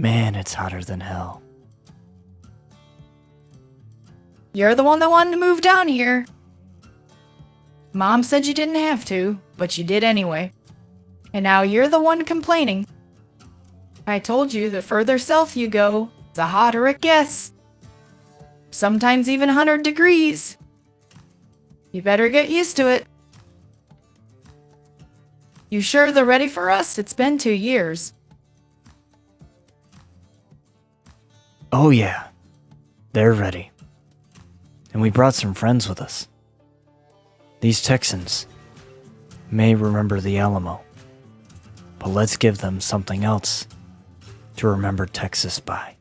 Man, it's hotter than hell. You're the one that wanted to move down here. Mom said you didn't have to, but you did anyway. And now you're the one complaining. I told you the further south you go, the hotter it gets. Sometimes even 100 degrees. You better get used to it. You sure they're ready for us? It's been 2 years. Oh yeah, they're ready. And we brought some friends with us. These Texans may remember the Alamo, but let's give them something else to remember Texas by.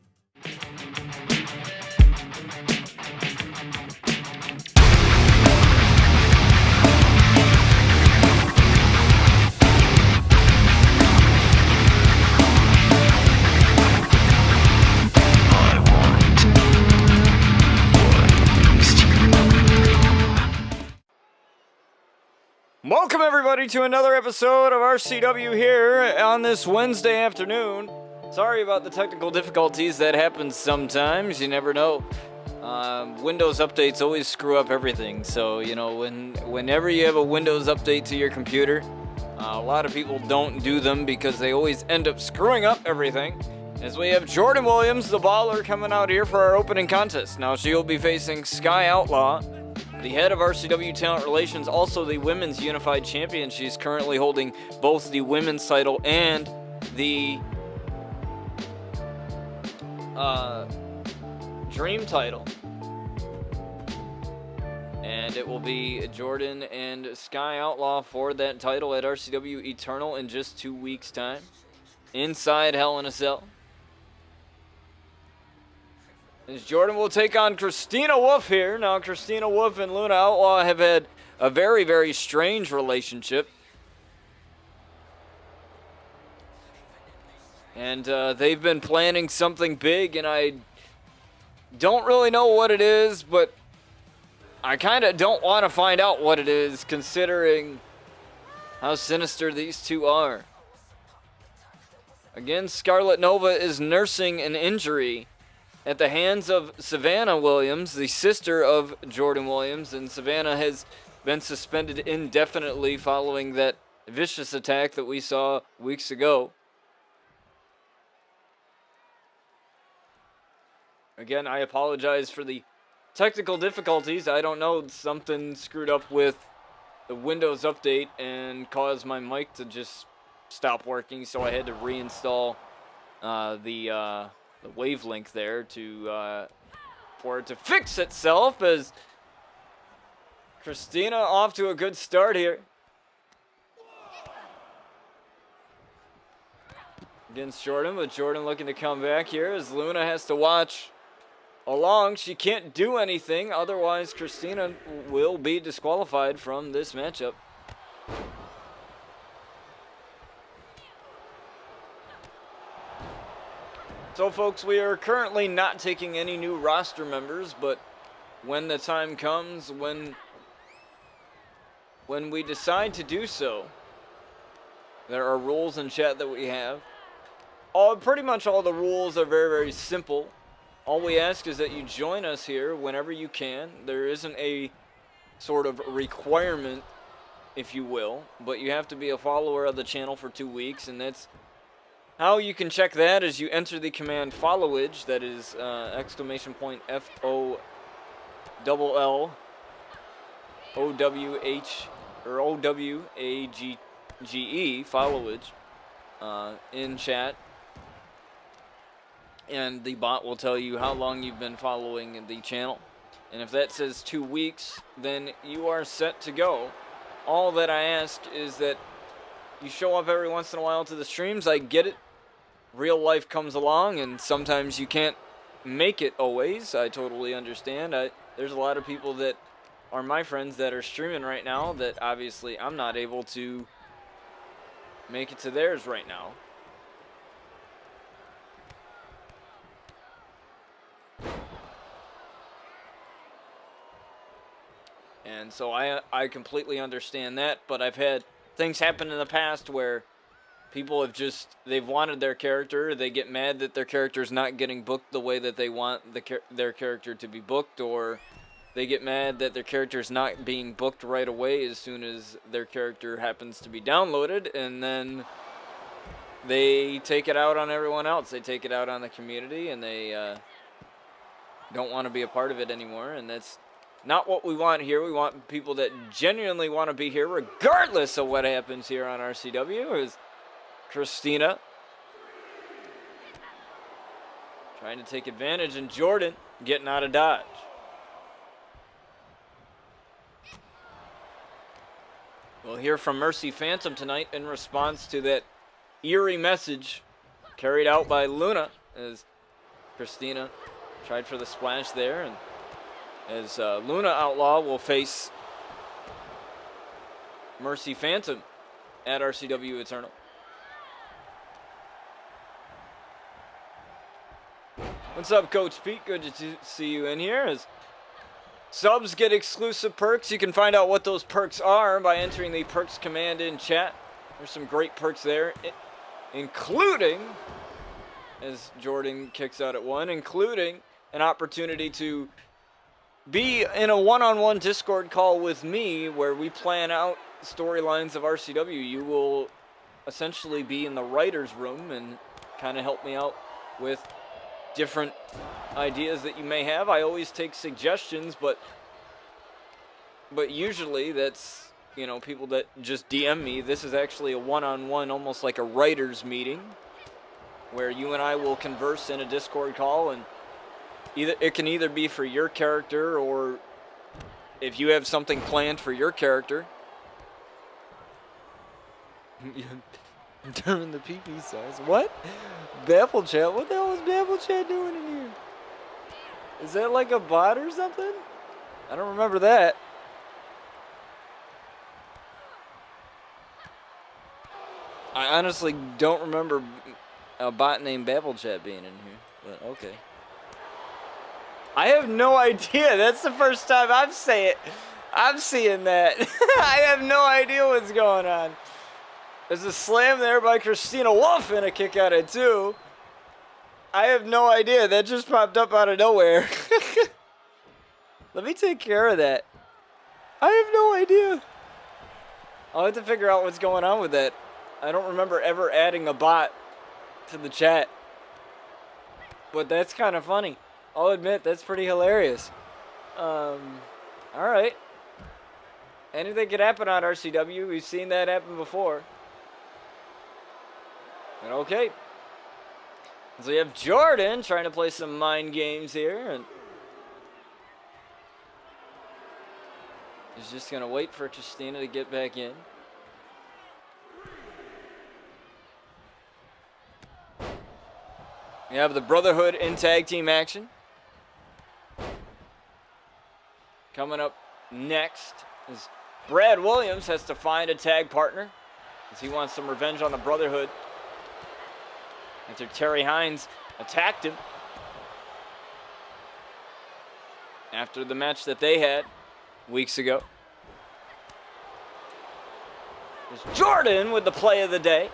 Welcome everybody to another episode of RCW here on this Wednesday afternoon. Sorry about the technical difficulties, that happens sometimes, you never know. Windows updates always screw up everything, so you know, whenever you have a Windows update to your computer, a lot of people don't do them because they always end up screwing up everything. As we have Jordan Williams, the baller, coming out here for our opening contest. Now she will be facing Sky Outlaw, the head of RCW Talent Relations, also the Women's Unified Champion. She's currently holding both the women's title and the Dream title. And it will be Jordan and Sky Outlaw for that title at RCW Eternal in just 2 weeks' time, inside Hell in a Cell. As Jordan will take on Christina Wolf here. Now, Christina Wolf and Luna Outlaw have had a very, very strange relationship. And they've been planning something big, and I don't really know what it is, but I kind of don't want to find out what it is, considering how sinister these two are. Again, Scarlet Nova is nursing an injury at the hands of Savannah Williams, the sister of Jordan Williams, and Savannah has been suspended indefinitely following that vicious attack that we saw weeks ago. Again, I apologize for the technical difficulties. I don't know, something screwed up with the Windows update and caused my mic to just stop working, so I had to reinstall the wavelink there for it to fix itself. As Christina off to a good start here against Jordan, but Jordan looking to come back here as Luna has to watch along. She can't do anything, otherwise Christina will be disqualified from this matchup. So folks, we are currently not taking any new roster members, but when the time comes, when we decide to do so, there are rules in chat that we have. Pretty much all the rules are very, very simple. All we ask is that you join us here whenever you can. There isn't a sort of requirement, if you will, but you have to be a follower of the channel for 2 weeks, and that's how you can check that is you enter the command followage, that is FOLLOWH or OWAGE, followage, in chat. And the bot will tell you how long you've been following the channel. And if that says 2 weeks, then you are set to go. All that I ask is that you show up every once in a while to the streams. I get it. Real life comes along, and sometimes you can't make it always. I totally understand. There's a lot of people that are my friends that are streaming right now that obviously I'm not able to make it to theirs right now. And so I completely understand that, but I've had things happen in the past where people they've wanted their character. They get mad that their character's not getting booked the way that they want their character to be booked, or they get mad that their character's not being booked right away as soon as their character happens to be downloaded, and then they take it out on everyone else. They take it out on the community, and they don't want to be a part of it anymore, and that's not what we want here. We want people that genuinely want to be here regardless of what happens here on RCW. Is Christina trying to take advantage, and Jordan getting out of dodge. We'll hear from Mercy Phantom tonight in response to that eerie message carried out by Luna, as Christina tried for the splash there, and as Luna Outlaw will face Mercy Phantom at RCW Eternal. What's up, Coach Pete? Good to see you in here. As subs get exclusive perks, you can find out what those perks are by entering the perks command in chat. There's some great perks there, including, as Jordan kicks out at one, including an opportunity to be in a one-on-one Discord call with me where we plan out storylines of RCW. You will essentially be in the writer's room and kind of help me out with different ideas that you may have. I always take suggestions, but usually that's, you know, people that just DM me. This is actually a one-on-one, almost like a writer's meeting, where you and I will converse in a Discord call, and it can either be for your character, or if you have something planned for your character. Determine the PP size. What? Babble chat? What the hell is Babble chat doing in here? Is that like a bot or something? I don't remember that. I honestly don't remember a bot named Babble chat being in here, but okay. I have no idea. That's the first time I'm seeing that. I have no idea what's going on. There's a slam there by Christina Wolf and a kick out at two. I have no idea. That just popped up out of nowhere. Let me take care of that. I have no idea. I'll have to figure out what's going on with that. I don't remember ever adding a bot to the chat. But that's kind of funny. I'll admit, that's pretty hilarious. Alright. Anything could happen on RCW. We've seen that happen before. But okay. So you have Jordan trying to play some mind games here, and he's just going to wait for Christina to get back in. We have the Brotherhood in tag team action. Coming up next is Brad Williams has to find a tag partner as he wants some revenge on the Brotherhood after Terry Hines attacked him after the match that they had weeks ago. There's Jordan with the play of the day.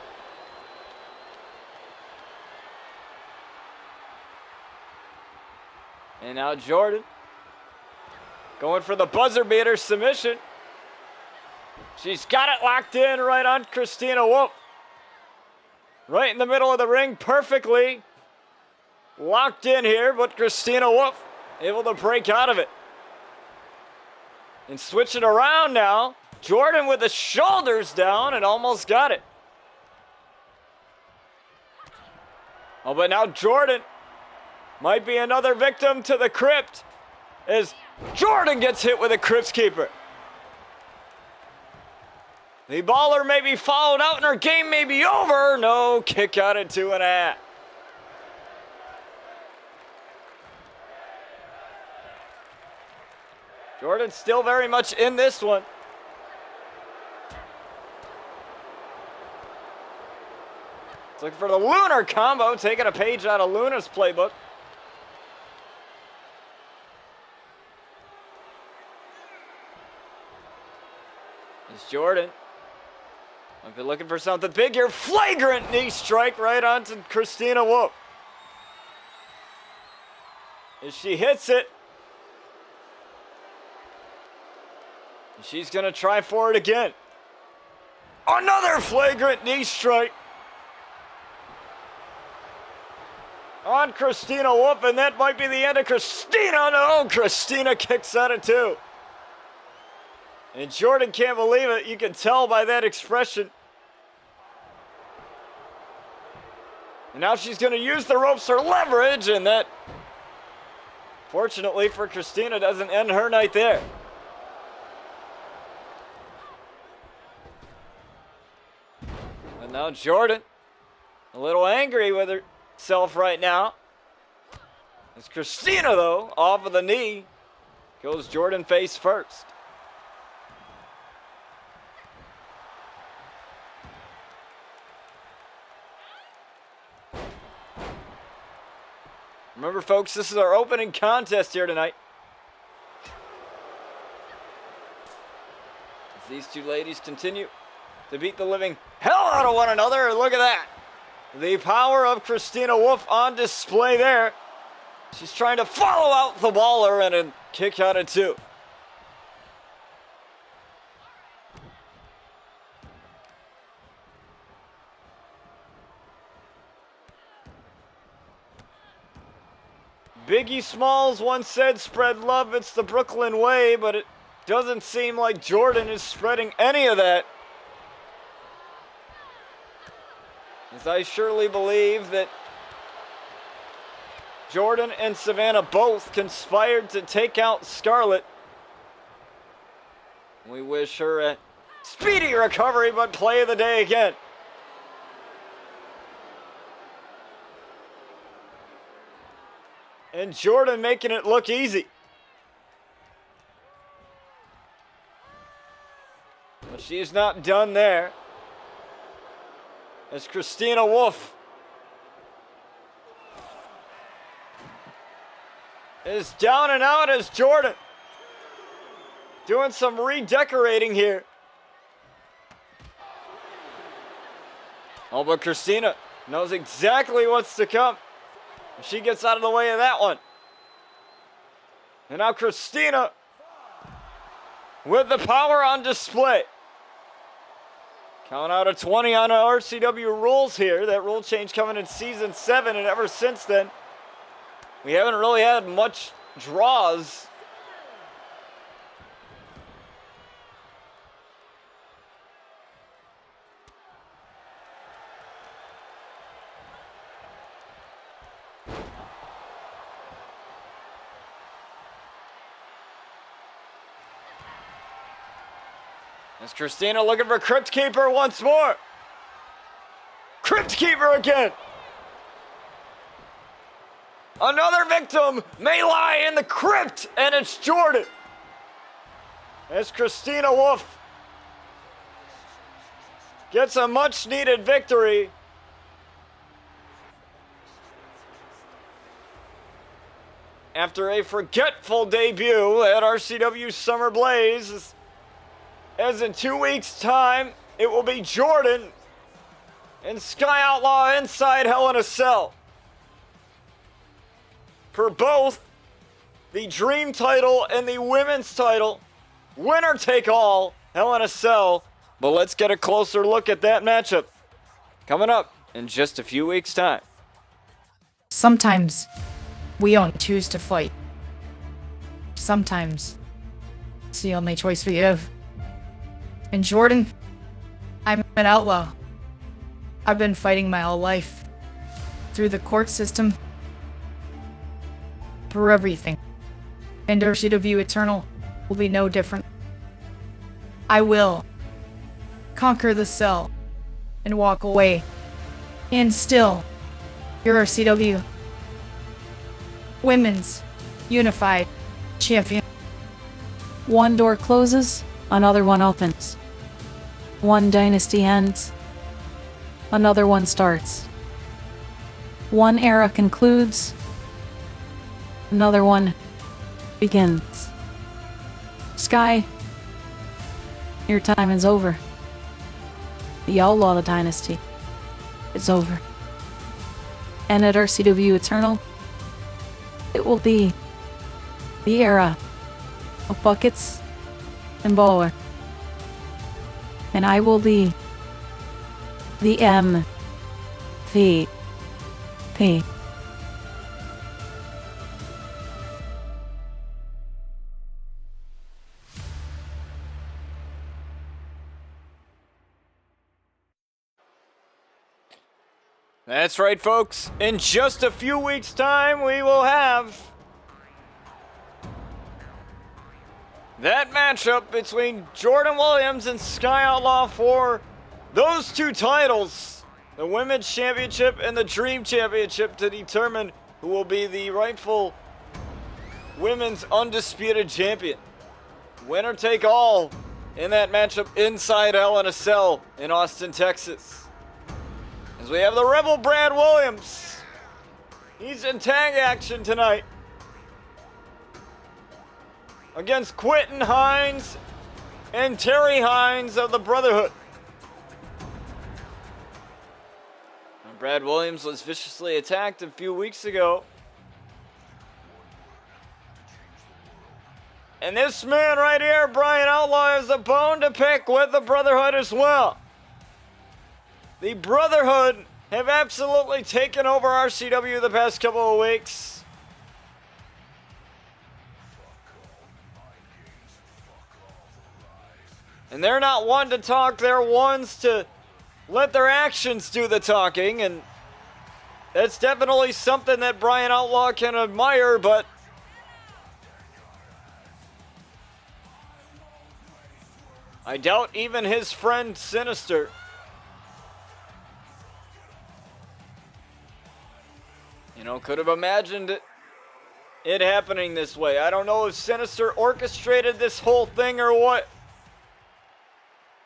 And now Jordan going for the buzzer beater submission. She's got it locked in right on Christina Wolf. Right in the middle of the ring, perfectly locked in here, but Christina Wolf able to break out of it. And switch it around now. Jordan with the shoulders down and almost got it. Oh, but now Jordan might be another victim to the crypt as Jordan gets hit with a Crypt Keeper. The baller may be fouled out and her game may be over. No, kick out at 2.5. Jordan still very much in this one. It's looking for the Lunar combo, taking a page out of Luna's playbook. It's Jordan. If you're looking for something big here, flagrant knee strike right onto Christina Wolf. As she hits it, she's going to try for it again. Another flagrant knee strike on Christina Wolf, and that might be the end of Christina. No, Christina kicks out of two. And Jordan can't believe it. You can tell by that expression. And now she's going to use the ropes for leverage, and that, fortunately for Christina, doesn't end her night there. And now Jordan, a little angry with herself right now. As Christina, though, off of the knee, goes Jordan face first. Remember, folks, this is our opening contest here tonight. As these two ladies continue to beat the living hell out of one another. Look at that. The power of Christina Wolf on display there. She's trying to follow out the baller and a kick out of two. Biggie Smalls once said, "Spread love, it's the Brooklyn way," but it doesn't seem like Jordan is spreading any of that. As I surely believe that Jordan and Savannah both conspired to take out Scarlett. We wish her a speedy recovery, but play of the day again. And Jordan making it look easy. But she's not done there. As Christina Wolf is down and out as Jordan doing some redecorating here. Oh, but Christina knows exactly what's to come. She gets out of the way of that one. And now Christina with the power on display. Count out of 20 on RCW rules here. That rule change coming in Season 7, and ever since then, we haven't really had much draws. As Christina looking for Crypt Keeper once more. Crypt Keeper again. Another victim may lie in the crypt, and it's Jordan. As Christina Wolf gets a much needed victory. After a forgetful debut at RCW Summer Blaze. As in 2 weeks' time, it will be Jordan and Sky Outlaw inside Hell in a Cell. For both the Dream title and the Women's title, winner take all, Hell in a Cell. But let's get a closer look at that matchup coming up in just a few weeks' time. Sometimes we only choose to fight. Sometimes it's the only choice we have. And Jordan, I'm an outlaw. I've been fighting my whole life. Through the court system. For everything. And RCW Eternal will be no different. I will conquer the cell and walk away. And still, your RCW Women's Unified Champion. One door closes, another one opens. One dynasty ends, another one starts. One era concludes, another one begins. Sky, your time is over. The Outlaw Dynasty is over. And at RCW Eternal, it will be the era of Buckets and Balor. And I will be the MVP. That's right, folks. In just a few weeks' time, we will have that matchup between Jordan Williams and Sky Outlaw for those two titles, the Women's Championship and the Dream Championship, to determine who will be the rightful Women's Undisputed Champion. Winner take all in that matchup inside Hell in a Cell in Austin, Texas. As we have the Rebel Brad Williams. He's in tag action tonight against Quentin Hines and Terry Hines of the Brotherhood. Now, Brad Williams was viciously attacked a few weeks ago. And this man right here, Brian Outlaw, has a bone to pick with the Brotherhood as well. The Brotherhood have absolutely taken over RCW the past couple of weeks. And they're not one to talk, they're ones to let their actions do the talking. And that's definitely something that Brian Outlaw can admire, but I doubt even his friend Sinister could have imagined it happening this way. I don't know if Sinister orchestrated this whole thing or what.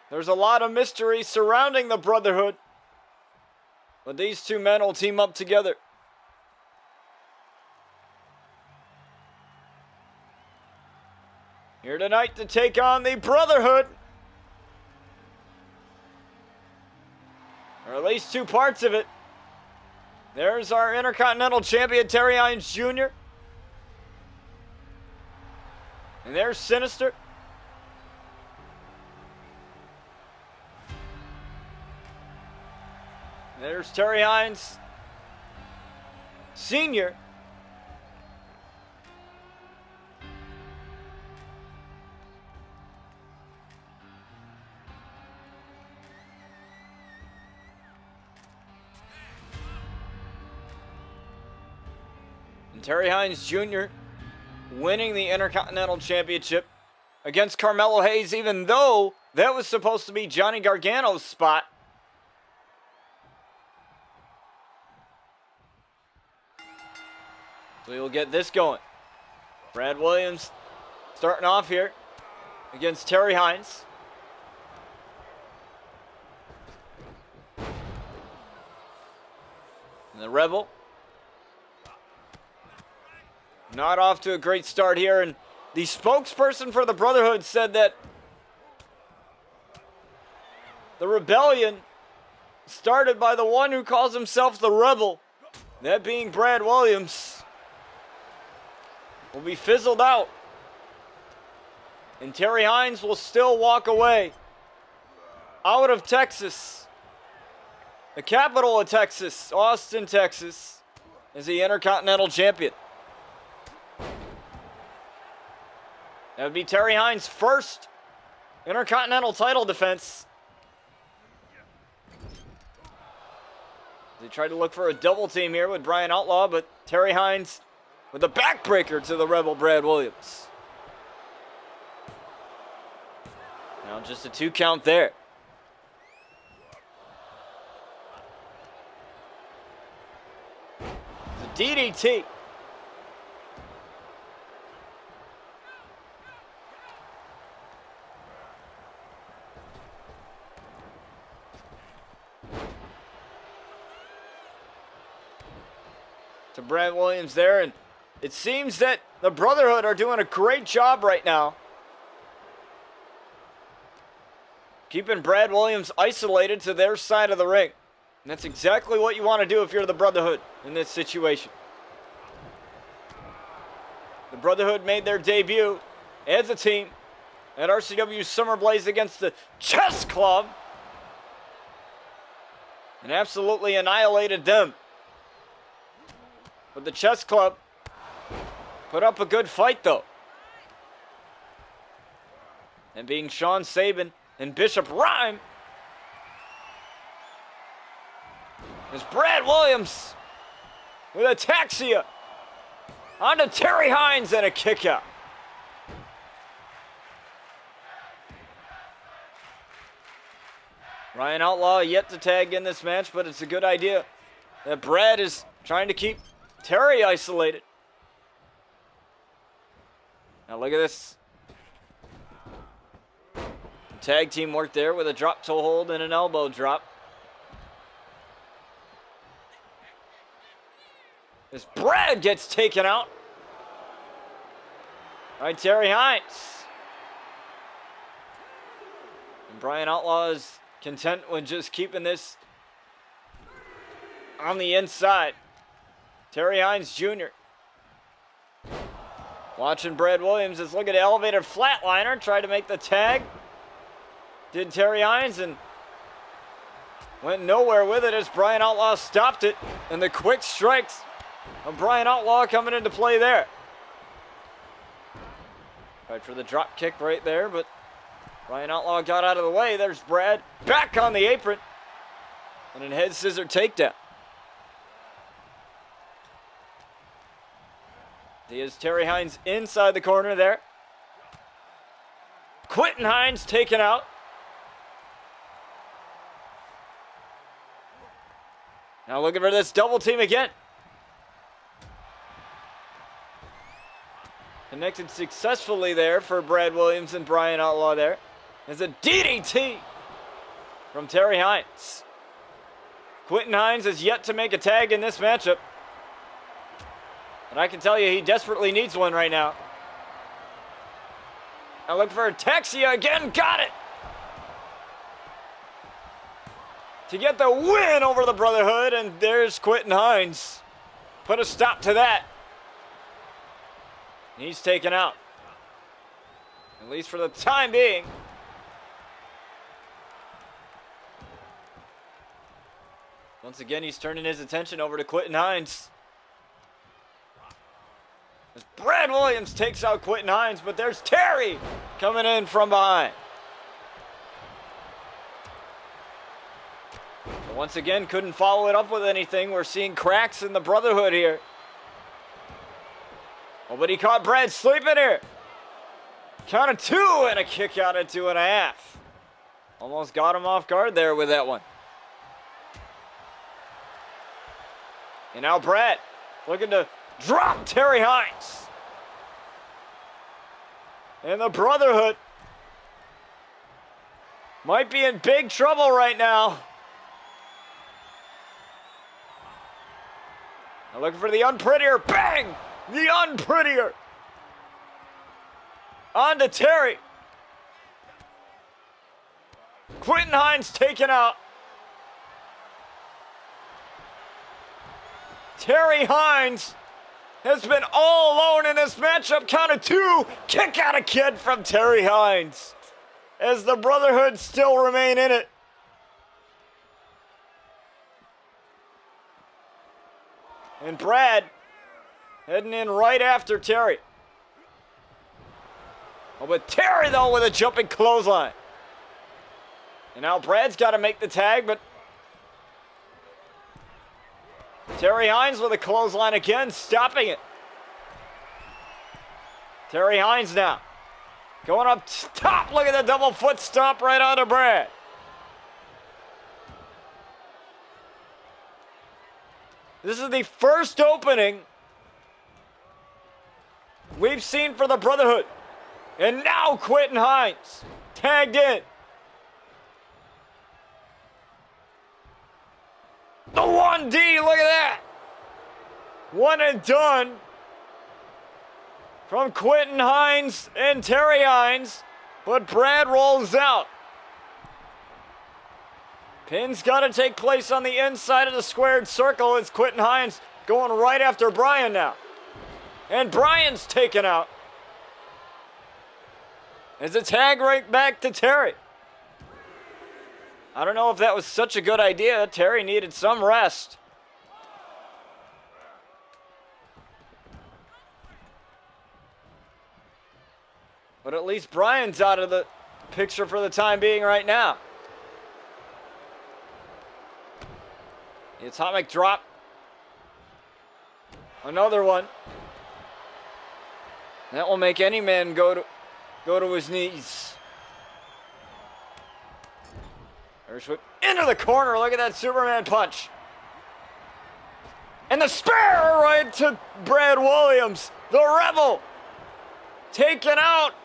There's a lot of mystery surrounding the Brotherhood. But these two men will team up together. Here tonight to take on the Brotherhood. Or at least two parts of it. There's our Intercontinental Champion, Terry Hines Jr. And there's Sinister. And there's Terry Hines Sr. Terry Hines Jr. winning the Intercontinental Championship against Carmelo Hayes, even though that was supposed to be Johnny Gargano's spot. So we'll get this going. Brad Williams starting off here against Terry Hines. And the Rebel not off to a great start here, and the spokesperson for the Brotherhood said that the rebellion started by the one who calls himself the Rebel, that being Brad Williams, will be fizzled out. And Terry Hines will still walk away out of Texas, the capital of Texas, Austin, Texas, as the Intercontinental Champion. That would be Terry Hines' first Intercontinental title defense. They tried to look for a double team here with Brian Outlaw, but Terry Hines with a backbreaker to the Rebel Brad Williams. Now just a 2 count there. It's a DDT. To Brad Williams there, and it seems that the Brotherhood are doing a great job right now keeping Brad Williams isolated to their side of the ring. And that's exactly what you want to do if you're the Brotherhood in this situation. The Brotherhood made their debut as a team at RCW Summer Blaze against the Chess Club and absolutely annihilated them. But the Chess Club put up a good fight, though. And being Sean Sabin and Bishop Rhyme, is Brad Williams with ataxia onto Terry Hines and a kick out. Ryan Outlaw yet to tag in this match, but it's a good idea that Brad is trying to keep Terry isolated. Now look at this. Tag team work there with a drop toe hold and an elbow drop. As Brad gets taken out by Terry Hines. And Brian Outlaw is content with just keeping this on the inside. Terry Hines Jr. watching Brad Williams is looking at elevated flatliner, try to make the tag. Did Terry Hines and went nowhere with it as Brian Outlaw stopped it. And the quick strikes of Brian Outlaw coming into play there. Tried for the drop kick right there, but Brian Outlaw got out of the way. There's Brad back on the apron. And an head scissor takedown. He has Terry Hines inside the corner there. Quentin Hines taken out. Now looking for this double team again. Connected successfully there for Brad Williams and Brian Outlaw there. There's a DDT from Terry Hines. Quentin Hines has yet to make a tag in this matchup. And I can tell you he desperately needs one right now. Now looking for ataxia again. Got it! To get the win over the Brotherhood, and there's Quentin Hines. Put a stop to that. He's taken out. At least for the time being. Once again, he's turning his attention over to Quentin Hines. As Brad Williams takes out Quentin Hines, but there's Terry coming in from behind. But once again, couldn't follow it up with anything. We're seeing cracks in the Brotherhood here. Oh, but he caught Brad sleeping here. Count of 2 and a kick out at 2.5. Almost got him off guard there with that one. And now Brad looking to drop Terry Hines. And the Brotherhood might be in big trouble right now. Now looking for the unprettier. Bang! The unprettier. On to Terry. Quentin Hines taken out. Terry Hines has been all alone in this matchup. Count of 2. Kick out a kid from Terry Hines. As the Brotherhood still remain in it. And Brad heading in right after Terry. Oh, but Terry, though, with a jumping clothesline. And now Brad's got to make the tag, but Terry Hines with a clothesline again, stopping it. Terry Hines now. Going up top. Look at the double foot stomp right onto Brad. This is the first opening we've seen for the Brotherhood. And now Quentin Hines tagged in. The 1D, look at that. One and done from Quentin Hines and Terry Hines. But Brad rolls out. Pin's got to take place on the inside of the squared circle. It's Quentin Hines going right after Bryan now. And Bryan's taken out. It's a tag right back to Terry. I don't know if that was such a good idea. Terry needed some rest. But at least Bryan's out of the picture for the time being right now. The atomic drop. Another one. That will make any man go to his knees. Irish whip into the corner. Look at that Superman punch. And the spear right to Brad Williams. The Rebel. Taken out.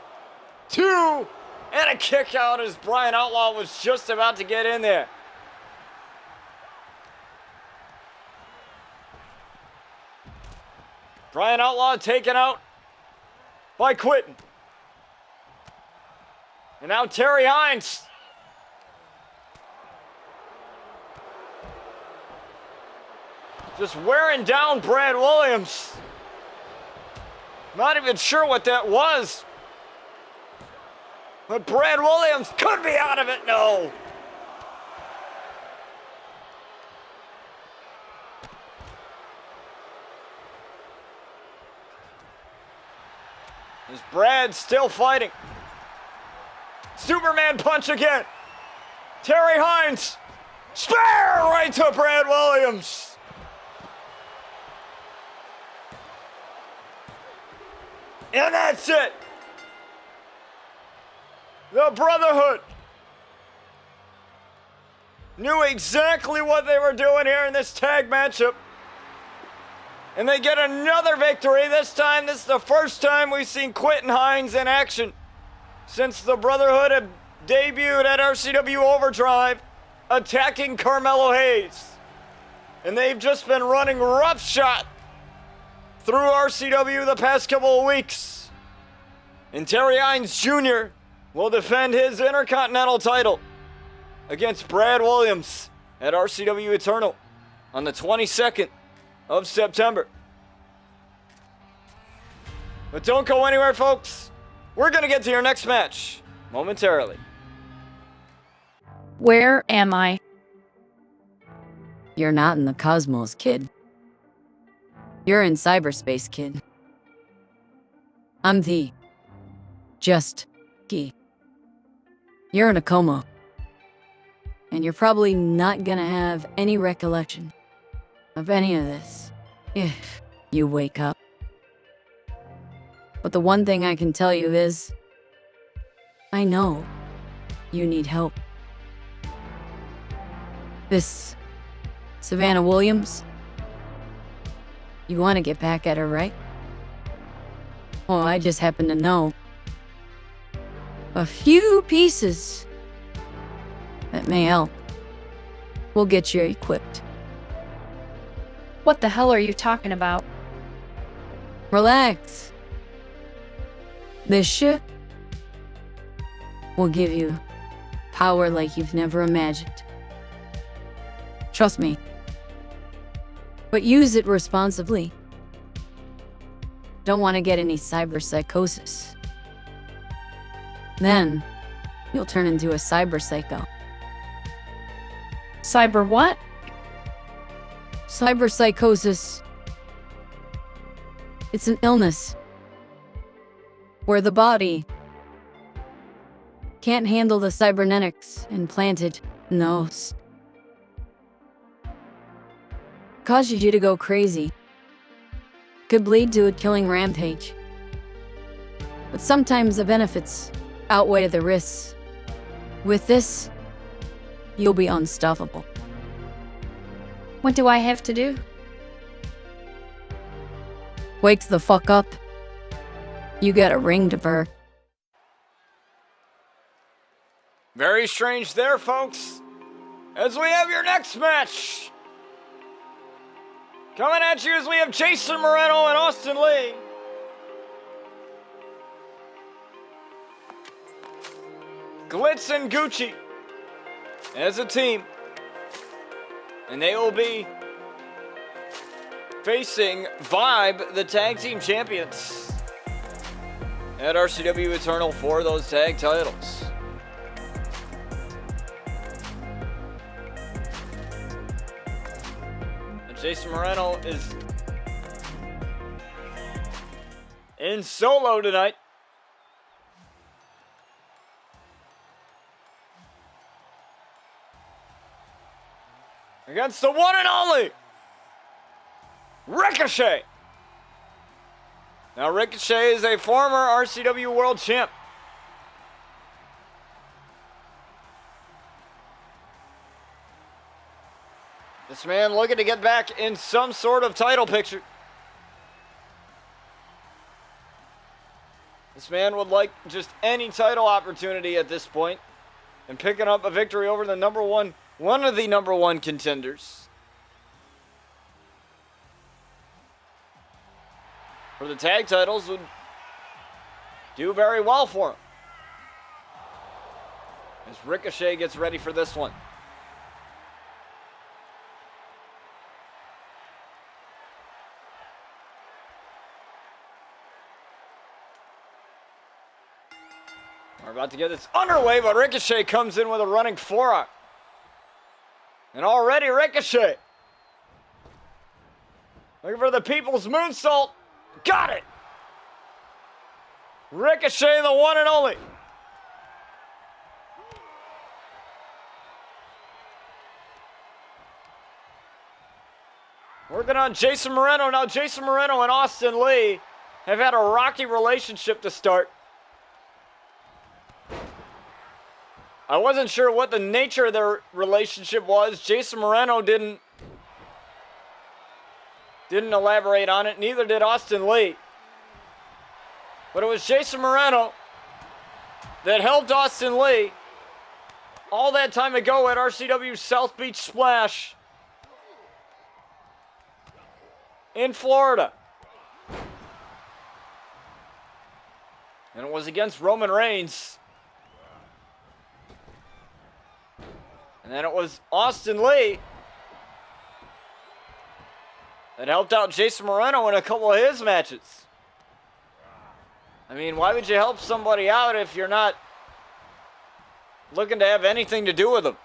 2. And a kick out as Bryan Outlaw was just about to get in there. Bryan Outlaw taken out by Quentin. And now Terry Hines. Just wearing down Brad Williams. Not even sure what that was. But Brad Williams could be out of it. No. Is Brad still fighting? Superman punch again. Terry Hines. Spear right to Brad Williams. And that's it. The Brotherhood knew exactly what they were doing here in this tag matchup. And they get another victory. This time, this is the first time we've seen Quentin Hines in action since the Brotherhood have debuted at RCW Overdrive, attacking Carmelo Hayes. And they've just been running roughshod through RCW the past couple of weeks. And Terry Hines Jr. will defend his Intercontinental title against Brad Williams at RCW Eternal on the 22nd of September. But don't go anywhere, folks. We're going to get to your next match momentarily. Where am I? You're not in the cosmos, kid. You're in cyberspace, kid. I'm the just key. You're in a coma. And you're probably not gonna have any recollection of any of this if you wake up. But the one thing I can tell you is, I know you need help. This Savannah Williams, you want to get back at her, right? Oh, I just happen to know a few pieces that may help. We'll get you equipped. What the hell are you talking about? Relax. This shit will give you power like you've never imagined. Trust me. But use it responsibly. Don't want to get any cyber psychosis. Then, you'll turn into a cyber psycho. Cyber what? Cyber psychosis. It's an illness where the body can't handle the cybernetics implanted in those. Causes you to go crazy. Could lead to a killing rampage. But sometimes the benefits outweigh the risks. With this, you'll be unstoppable. What do I have to do? Wake the fuck up. You got a ring to burn. Very strange there, folks. As we have your next match. Coming at you as we have Jayson Moreno and Austin Lee. Glitz and Gucci as a team And they will be facing Vibe, the tag team champions, at RCW Eternal for those tag titles. And Jayson Moreno is in solo tonight. Against the one and only Ricochet. Now Ricochet is a former RCW World Champ. This man looking to get back in some sort of title picture. This man would like just any title opportunity at this point, and picking up a victory over the one of the number one contenders for the tag titles would do very well for him. As Ricochet gets ready for this one. We're about to get this underway, but Ricochet comes in with a running forearm. And already Ricochet looking for the people's moonsault. Got it! Ricochet, the one and only. Working on Jayson Moreno. Now Jayson Moreno and Austin Lee have had a rocky relationship to start. I wasn't sure what the nature of their relationship was. Jayson Moreno didn't elaborate on it, neither did Austin Lee. But it was Jayson Moreno that helped Austin Lee all that time ago at RCW South Beach Splash in Florida. And it was against Roman Reigns. And then it was Austin Lee that helped out Jayson Moreno in a couple of his matches. I mean, why would you help somebody out if you're not looking to have anything to do with them?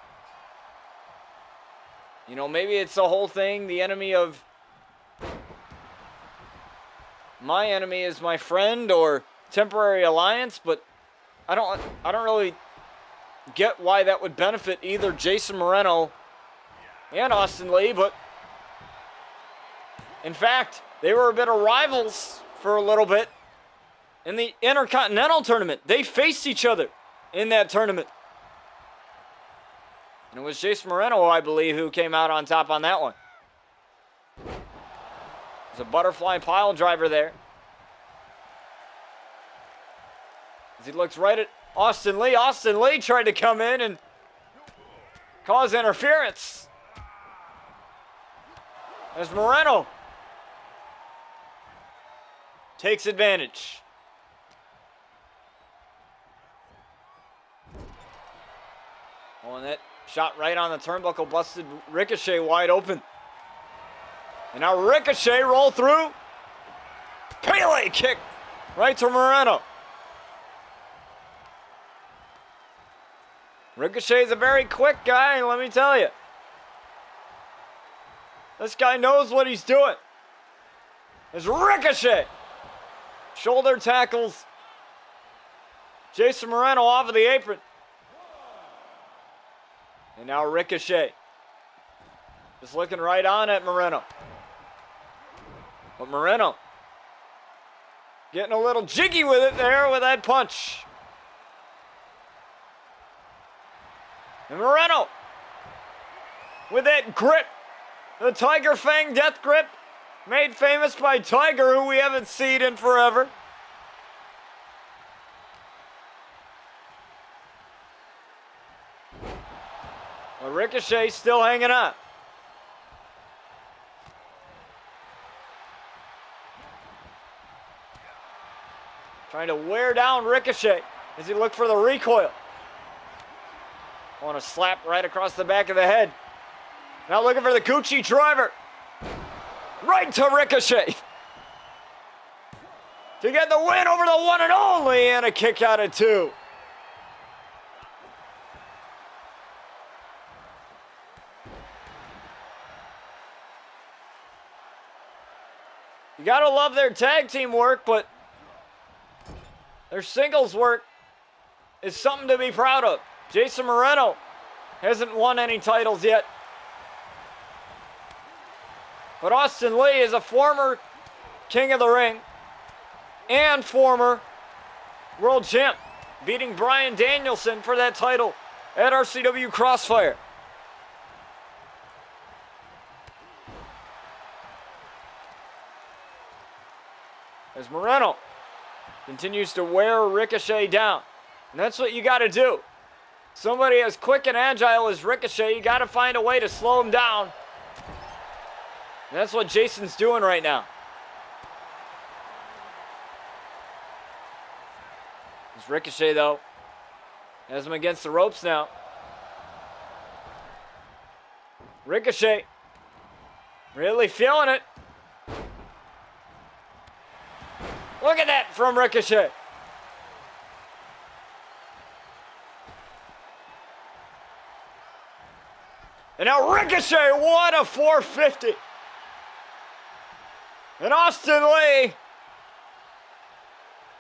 You know, maybe it's the whole thing, the enemy of my enemy is my friend, or temporary alliance, but I don't really get why that would benefit either Jayson Moreno and Austin Lee, but in fact, they were a bit of rivals for a little bit in the Intercontinental Tournament. They faced each other in that tournament. And it was Jayson Moreno, I believe, who came out on top on that one. There's a butterfly pile driver there. As he looks right at Austin Lee. Austin Lee tried to come in and cause interference. As Moreno takes advantage. Oh, and that shot right on the turnbuckle busted Ricochet wide open. And now Ricochet roll through. Pele kick right to Moreno. Ricochet's a very quick guy, let me tell you. This guy knows what he's doing. It's Ricochet. Shoulder tackles Jayson Moreno off of the apron. And now Ricochet just looking right on at Moreno. But Moreno getting a little jiggy with it there with that punch. And Moreno with that grip, the Tiger Fang death grip, made famous by Tiger, who we haven't seen in forever. Well, Ricochet still hanging on. Trying to wear down Ricochet as he looked for the recoil. Want to slap right across the back of the head. Now looking for the Gucci driver. Right to Ricochet. To get the win over the one and only, and a kick out at 2. You gotta love their tag team work, but their singles work is something to be proud of. Jayson Moreno hasn't won any titles yet. But Austin Lee is a former King of the Ring and former world champ, beating Bryan Danielson for that title at RCW Crossfire. As Moreno continues to wear Ricochet down. And that's what you got to do. Somebody as quick and agile as Ricochet, you got to find a way to slow him down. And that's what Jayson's doing right now. It's Ricochet, though. Has him against the ropes now. Ricochet. Really feeling it. Look at that from Ricochet. And now Ricochet, what a 450. And Austin Lee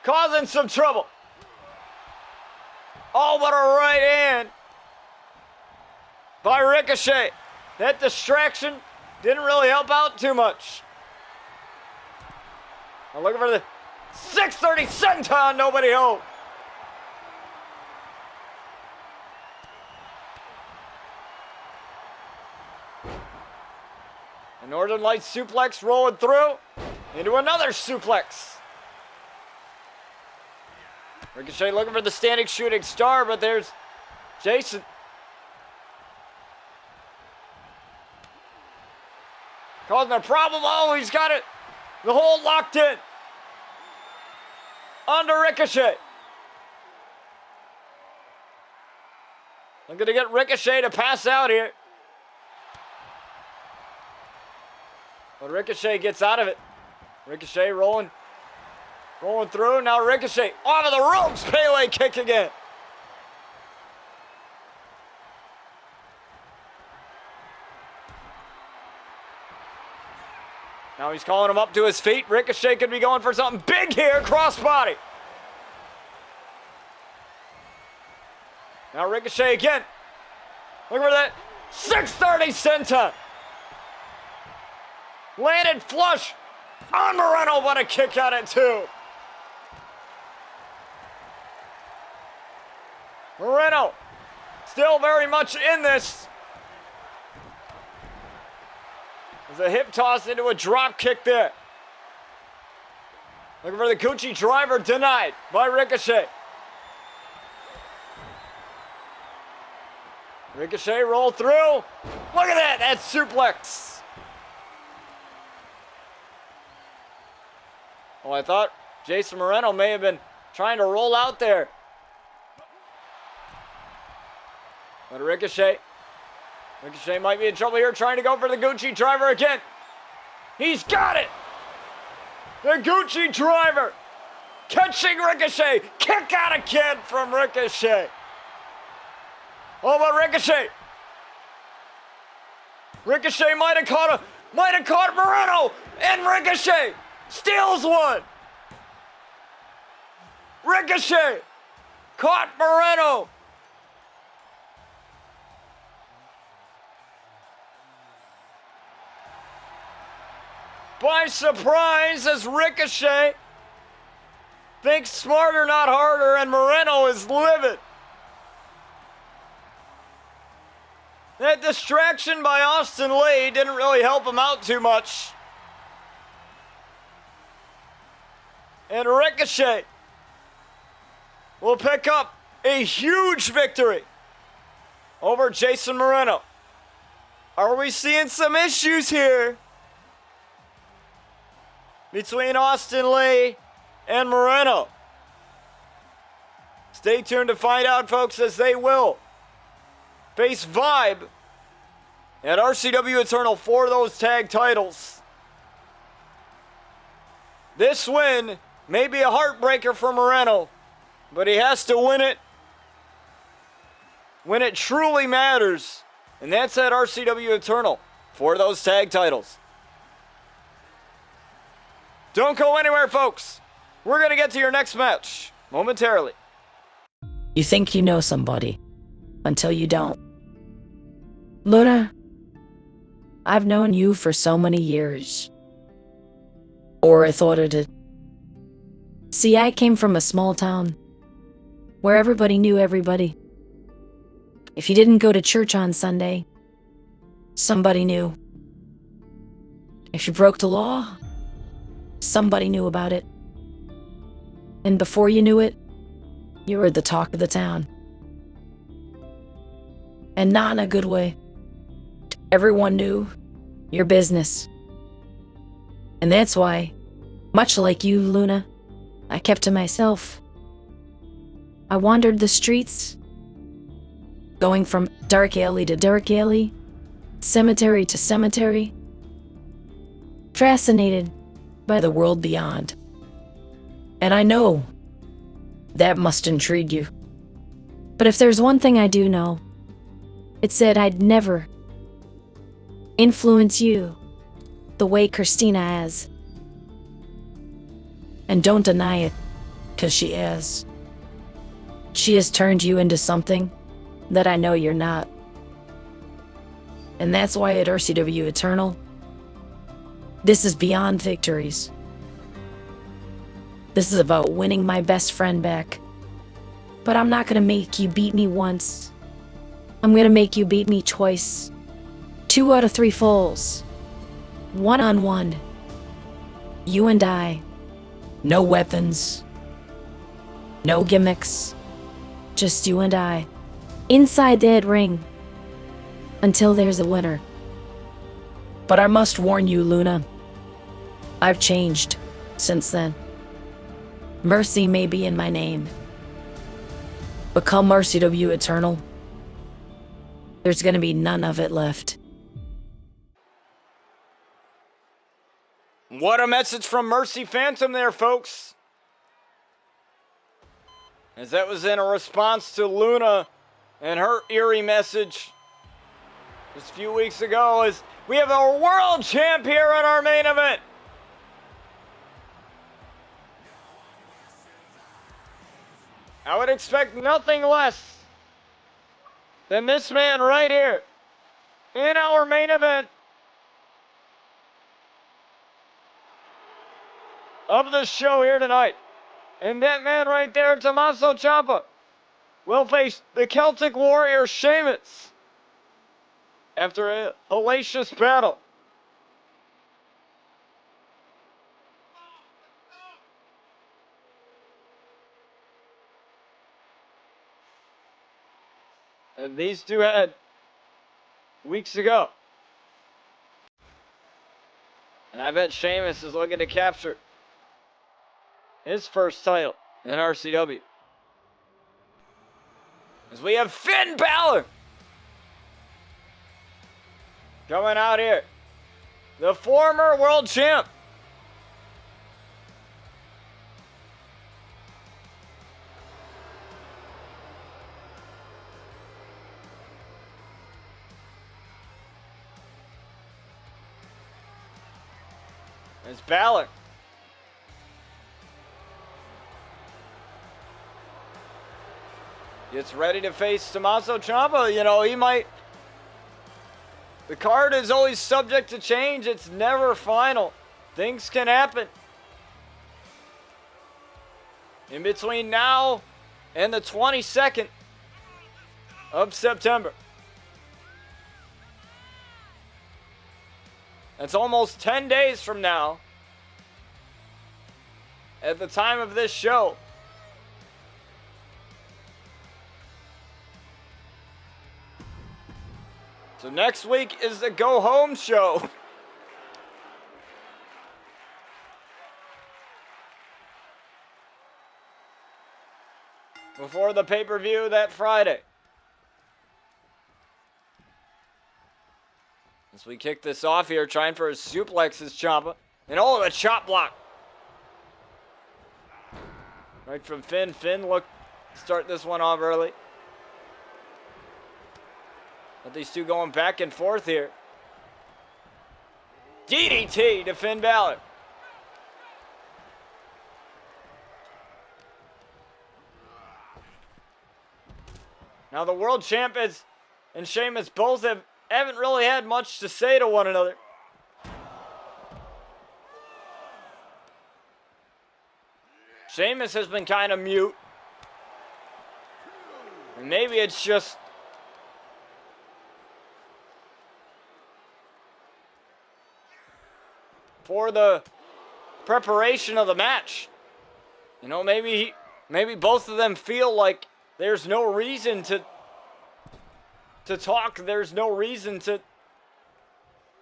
causing some trouble. All but a right hand by Ricochet. That distraction didn't really help out too much. I'm looking for the 630 senton, nobody home. A Northern Lights suplex rolling through into another suplex. Ricochet looking for the standing shooting star, but there's Jayson. Causing a problem. Oh, he's got it. The hold locked in. Under Ricochet. Looking to get Ricochet to pass out here. But Ricochet gets out of it. Ricochet rolling through. Now Ricochet off of the ropes. Pele kick again. Now he's calling him up to his feet. Ricochet could be going for something big here. Crossbody. Now Ricochet again. Look for that 630 senton. Landed flush on Moreno, but a kick out at 2. Moreno still very much in this. There's a hip toss into a drop kick there. Looking for the Gucci driver, denied by Ricochet. Ricochet roll through. Look at that, that's suplex. Oh, I thought Jayson Moreno may have been trying to roll out there. But Ricochet might be in trouble here, trying to go for the Gucci driver again. He's got it! The Gucci driver catching Ricochet. Kick out again from Ricochet. Oh, but Ricochet might have caught Moreno, and Ricochet steals one. Ricochet caught Moreno. By surprise, as Ricochet thinks smarter, not harder, and Moreno is livid. That distraction by Austin Lee didn't really help him out too much. And Ricochet will pick up a huge victory over Jayson Moreno. Are we seeing some issues here between Austin Lee and Moreno? Stay tuned to find out, folks, as they will face Vibe at RCW Eternal for those tag titles. This win may be a heartbreaker for Moreno, but he has to win it when it truly matters, and that's at RCW Eternal for those tag titles. Don't go anywhere, folks. We're going to get to your next match momentarily. You think you know somebody until you don't. Luna, I've known you for so many years. Or I thought I did. See, I came from a small town where everybody knew everybody. If you didn't go to church on Sunday, somebody knew. If you broke the law, somebody knew about it. And before you knew it, you were the talk of the town. And not in a good way. Everyone knew your business. And that's why, much like you, Luna, I kept to myself. I wandered the streets, going from dark alley to dark alley, cemetery to cemetery, fascinated by the world beyond. And I know that must intrigue you. But if there's one thing I do know, it's that I'd never influence you the way Christina has. And don't deny it, 'cause she has. She has turned you into something that I know you're not. And that's why at RCW Eternal, this is beyond victories. This is about winning my best friend back. But I'm not gonna make you beat me once. I'm gonna make you beat me twice. 2 out of 3 falls. 1-on-1. You and I. No weapons. No gimmicks. Just you and I. Inside that ring. Until there's a winner. But I must warn you, Luna. I've changed since then. Mercy may be in my name. But come RCW Eternal, there's gonna be none of it left. What a message from Mercy Phantom there, folks. As that was in a response to Luna and her eerie message just a few weeks ago, as we have our world champ here in our main event. I would expect nothing less than this man right here in our main event of the show here tonight. And that man right there, Tomosso Ciampa, will face the Celtic Warrior Sheamus after a hellacious battle. And these two had weeks ago. And I bet Sheamus is looking to capture his first title in RCW. As we have Finn Balor coming out here. The former world champ. It's Balor. Gets ready to face Tomosso Ciampa. You know, he might... The card is always subject to change. It's never final. Things can happen. In between now and the 22nd of September. That's almost 10 days from now. At the time of this show. So next week is the go home show. Before the pay-per-view that Friday. As we kick this off here, trying for a suplex is Ciampa. And oh, the chop block. Right from Finn. Finn look start this one off early. But these two going back and forth here. DDT to Finn Balor. Now the world champ and Sheamus both haven't really had much to say to one another. Sheamus has been kind of mute. And maybe it's just for the preparation of the match. You know, maybe both of them feel like there's no reason to talk. There's no reason to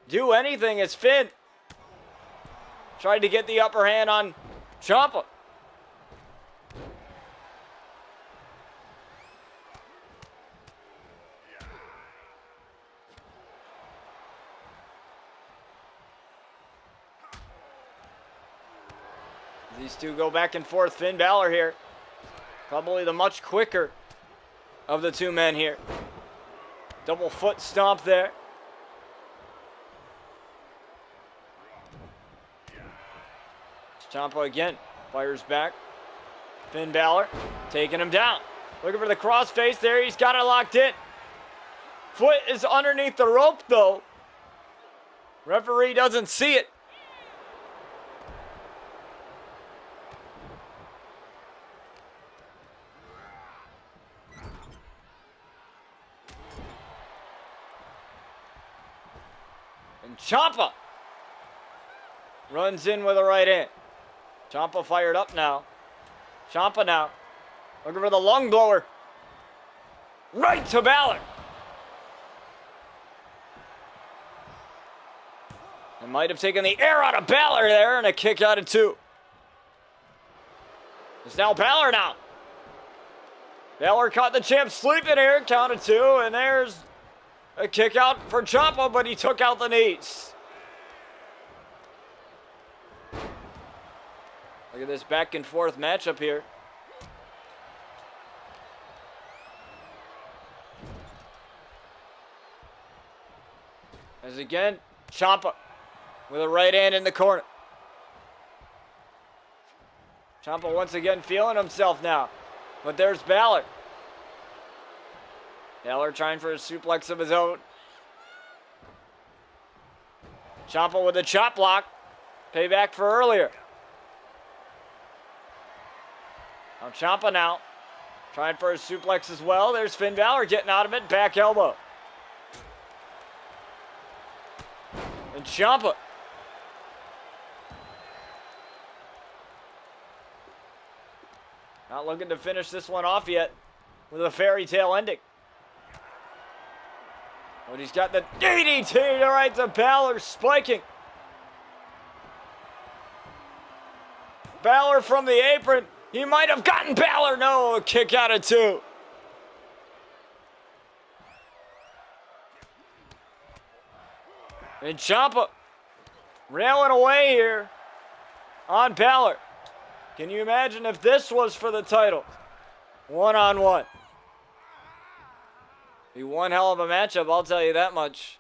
do anything as Finn tried to get the upper hand on Ciampa. These two go back and forth. Finn Balor here. Probably the much quicker of the two men here. Double foot stomp there. Ciampa again. Fires back. Finn Balor taking him down. Looking for the crossface there. He's got it locked in. Foot is underneath the rope though. Referee doesn't see it. And Ciampa runs in with a right hand. Ciampa fired up now. Ciampa now. Looking for the lung blower. Right to Balor. It might have taken the air out of Balor there, and a kick out of two. It's now Balor now. Balor caught the champ sleeping here, count of two, and there's a kick out for Ciampa, but he took out the knees. Look at this back and forth matchup here. As again, Ciampa with a right hand in the corner. Ciampa once again feeling himself now. But there's Balor. Balor trying for a suplex of his own. Ciampa with a chop block. Payback for earlier. Now Ciampa now. Trying for a suplex as well. There's Finn Balor getting out of it. Back elbow. And Ciampa. Not looking to finish this one off yet with a fairy tale ending. But he's got the DDT to right to Balor, spiking. Balor from the apron. He might have gotten Balor. No, a kick out of two. And Ciampa railing away here on Balor. Can you imagine if this was for the title? One-on-one. Be one hell of a matchup, I'll tell you that much.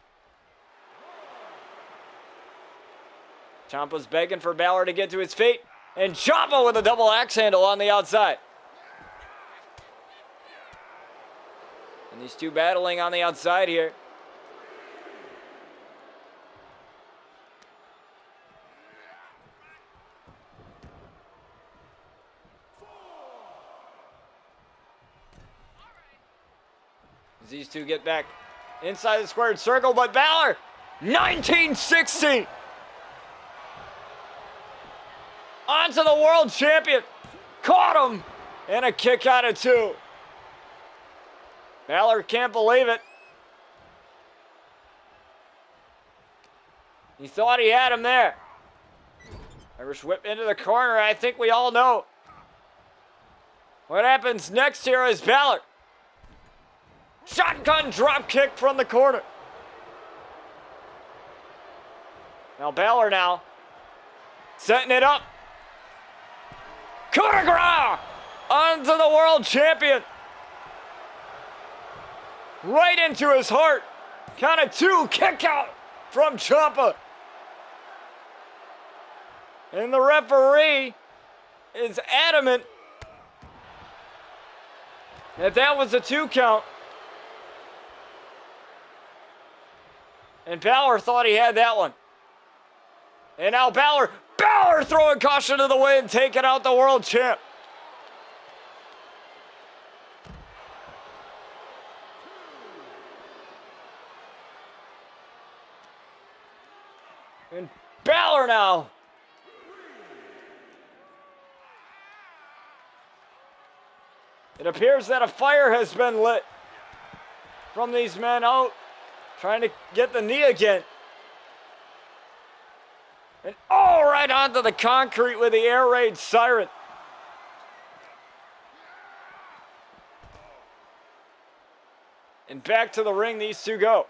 Ciampa's begging for Balor to get to his feet. And Ciampa with a double axe handle on the outside. And these two battling on the outside here. As these two get back inside the squared circle, but Balor, 1960. Onto the world champion. Caught him. And a kick out of two. Balor can't believe it. He thought he had him there. Irish whip into the corner. I think we all know what happens next here is Balor. Shotgun drop kick from the corner. Now Balor now. Setting it up. Coup de grace onto the world champion. Right into his heart. Count of 2, kick out from Ciampa. And the referee is adamant that was a 2 count. And Balor thought he had that one. And now Balor throwing caution to the wind, taking out the world champ. And Balor now. It appears that a fire has been lit from these men out, trying to get the knee again. And right onto the concrete with the air raid siren. And back to the ring these two go.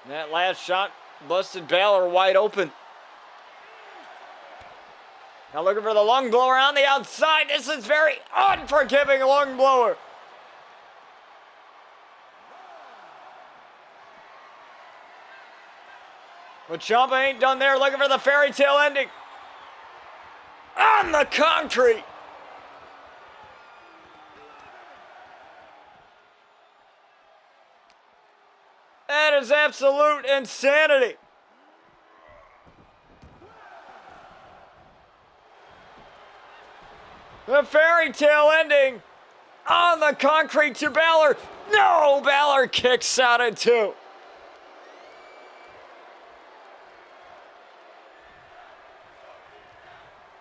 And that last shot busted Balor wide open. Now looking for the lung blower on the outside. This is very unforgiving lung blower. But Ciampa ain't done there. Looking for the fairy tale ending. On the concrete. That is absolute insanity. The fairy tale ending on the concrete to Balor. No, Balor kicks out at 2.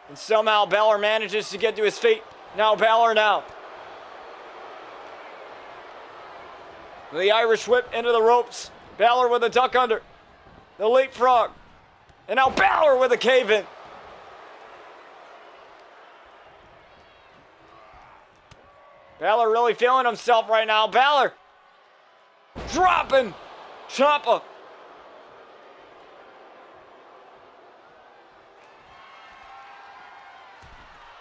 And somehow Balor manages to get to his feet. Now Balor now. The Irish whip into the ropes. Balor with a duck under. The leapfrog. And now Balor with a cave-in. Balor really feeling himself right now. Balor dropping Ciampa.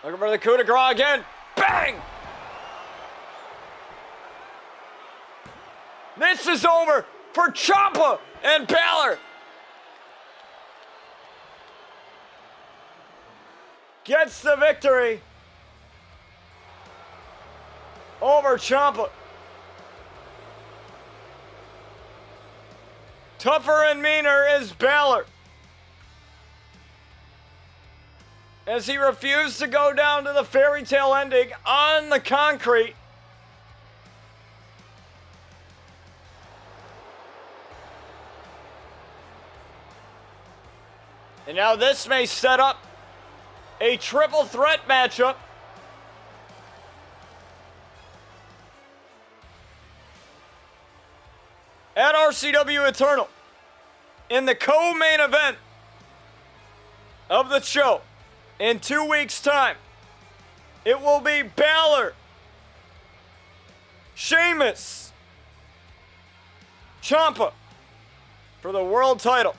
Looking for the coup de grace again. Bang! This is over for Ciampa and Balor. Gets the victory over Ciampa. Tougher and meaner is Balor, as he refused to go down to the fairy tale ending on the concrete. And now this may set up a triple threat matchup at RCW Eternal in the co-main event of the show in 2 weeks' time. It will be Balor, Sheamus, Ciampa for the world title.